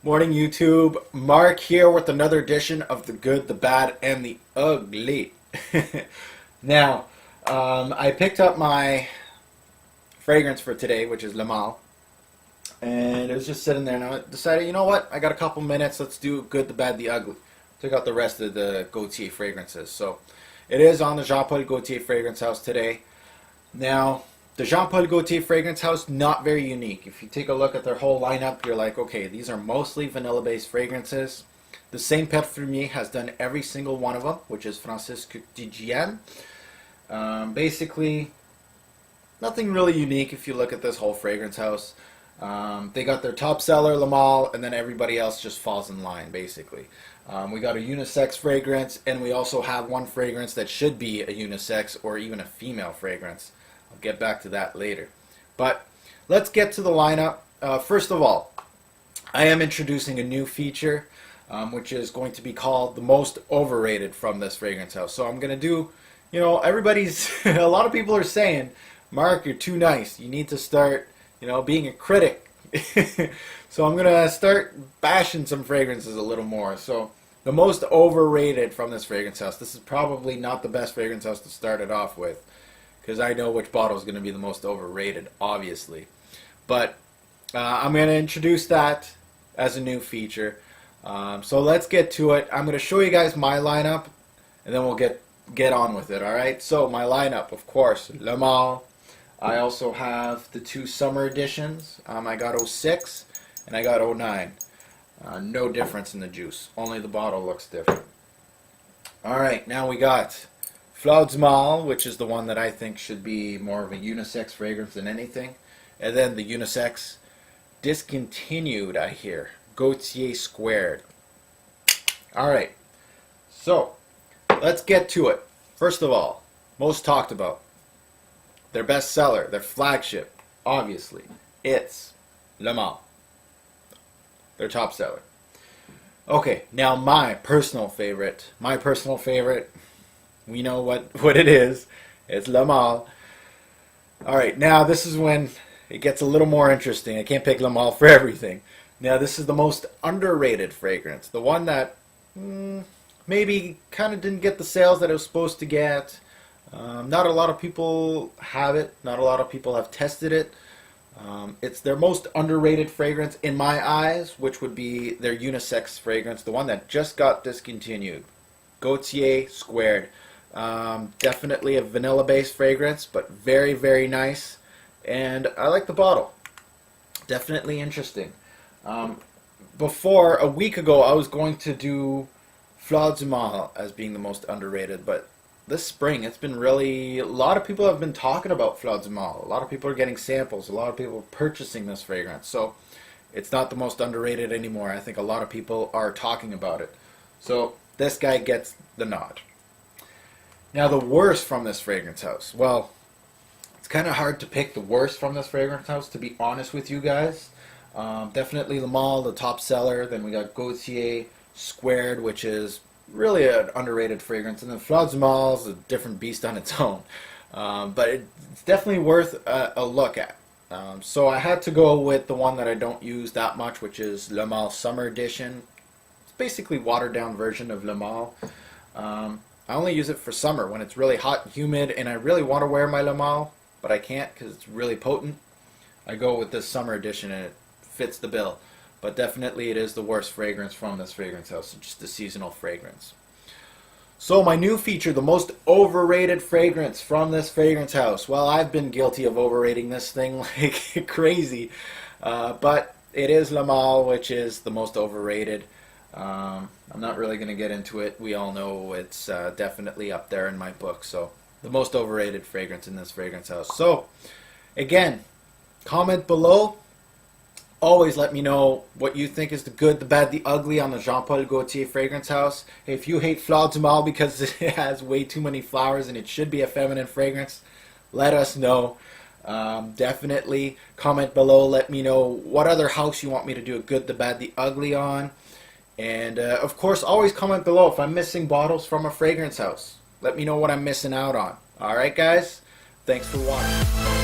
Morning YouTube, Mark here with another edition of The Good, the Bad, and the Ugly. Now, I picked up my fragrance for today, which is Le Male, and it was just sitting there, and I decided, you know what, I got a couple minutes, let's do Good, the Bad, the Ugly. Took out the rest of the Gaultier fragrances, so it is on the Jean-Paul Gaultier Fragrance House today. Now, the Jean-Paul Gaultier Fragrance House, not very unique. If you take a look at their whole lineup, you're like, okay, these are mostly vanilla-based fragrances. The same perfumier has done every single one of them, which is Francis Didier. Basically, nothing really unique if you look at this whole fragrance house. They got their top seller, Le Male, and then everybody else just falls in line, basically. We got a unisex fragrance, and we also have one fragrance that should be a unisex or even a female fragrance. I'll get back to that later. But let's get to the lineup. First of all, I am introducing a new feature, which is going to be called the most overrated from this fragrance house. So I'm going to do, you know, everybody's, a lot of people are saying, Mark, you're too nice. You need to start, you know, being a critic. So I'm going to start bashing some fragrances a little more. So the most overrated from this fragrance house. This is probably not the best fragrance house to start it off with, because I know which bottle is going to be the most overrated, obviously. But I'm going to introduce that as a new feature. So let's get to it. I'm going to show you guys my lineup, and then we'll get on with it, alright? So my lineup, of course, Le Male. I also have the two summer editions. I got 06 and I got 09. No difference in the juice. Only the bottle looks different. Alright, now we got Fleur du Mal, which is the one that I think should be more of a unisex fragrance than anything. And then the unisex discontinued, I hear. Gaultier Squared. Alright, so let's get to it. First of all, most talked about. Their best seller, their flagship, obviously, it's Le Male. Their top seller. Okay, now my personal favorite, we know what it is. It's Le Male. Alright, now this is when it gets a little more interesting. I can't pick Le Male for everything. Now this is the most underrated fragrance. The one that maybe kind of didn't get the sales that it was supposed to get. Not a lot of people have it. Not a lot of people have tested it. It's their most underrated fragrance in my eyes, which would be their unisex fragrance, the one that just got discontinued. Gaultier Squared. Definitely a vanilla-based fragrance, but very, very nice. And I like the bottle. Definitely interesting. Before, a week ago, I was going to do Fleur du Mal as being the most underrated, but this spring, it's been really, a lot of people have been talking about Fleur du Mal. A lot of people are getting samples. A lot of people are purchasing this fragrance. So it's not the most underrated anymore. I think a lot of people are talking about it. So this guy gets the nod. Now the worst from this fragrance house. Well, it's kind of hard to pick the worst from this fragrance house, to be honest with you guys. Definitely Le Male, the top seller. Then we got Gaultier Squared, which is really an underrated fragrance, and then Fleur du Mal is a different beast on its own, but it's definitely worth a look at. So I had to go with the one that I don't use that much, which is Le Male Summer Edition. It's basically watered down version of Le Male. I only use it for summer when it's really hot and humid and I really want to wear my Le Male, but I can't because it's really potent. I go with this summer edition and it fits the bill. But definitely it is the worst fragrance from this fragrance house. It's just a seasonal fragrance. So my new feature, the most overrated fragrance from this fragrance house. Well, I've been guilty of overrating this thing like crazy. But it is Le Male, which is the most overrated. I'm not really going to get into it. We all know it's definitely up there in my book. So the most overrated fragrance in this fragrance house. So again, comment below. Always let me know what you think is the good, the bad, the ugly on the Jean-Paul Gaultier Fragrance House. If you hate Fleur du Mal because it has way too many flowers and it should be a feminine fragrance, let us know. Definitely comment below. Let me know what other house you want me to do a good, the bad, the ugly on. And of course, always comment below if I'm missing bottles from a fragrance house. Let me know what I'm missing out on. Alright guys, thanks for watching.